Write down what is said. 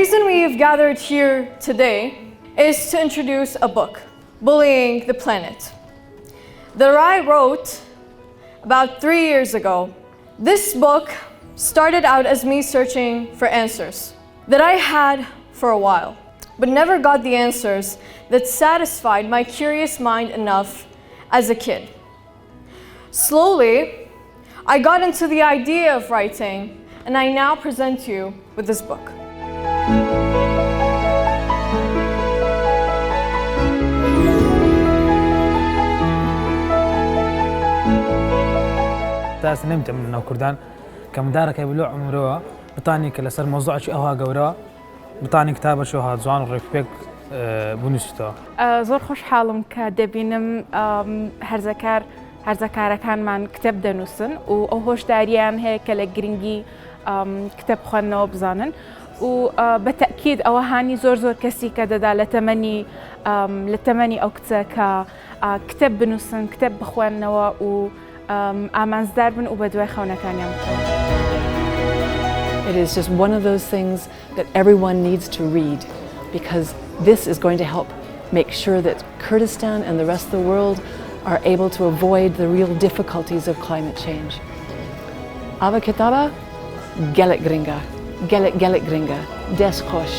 reason we've gathered here today is to introduce a book, Bullying the Planet, that I wrote about 3 years ago. This book started out as me searching for answers that I had for a while, but never got the answers that satisfied my curious mind enough as a kid. Slowly, I got into the idea of writing, and I now present you with this book. تاس نمت من نوكردان كمدارك يبلو عمره بطاني كلسر موضوع شو أوها جورا بطاني كتابة شو هاد زوان ريبيك بونستو زور خوش حالم كدبينم هرزكاركان كتاب دنوسن و هوش داريان هيك لجرينجي كتاب خوانو بزانن وبالتأكيد أوهاني زور كسي كددا لتمني أو كتاب بنوسن كتاب بخوانو و ئامانزدار بن و بەدوای خەونەکانیان بکەون. It is just one of those things that everyone needs to read because this is going to help make sure that Kurdistan and the rest of the world are able to avoid the real difficulties of climate change. Ava kitaba, gelik gringa, des khosh.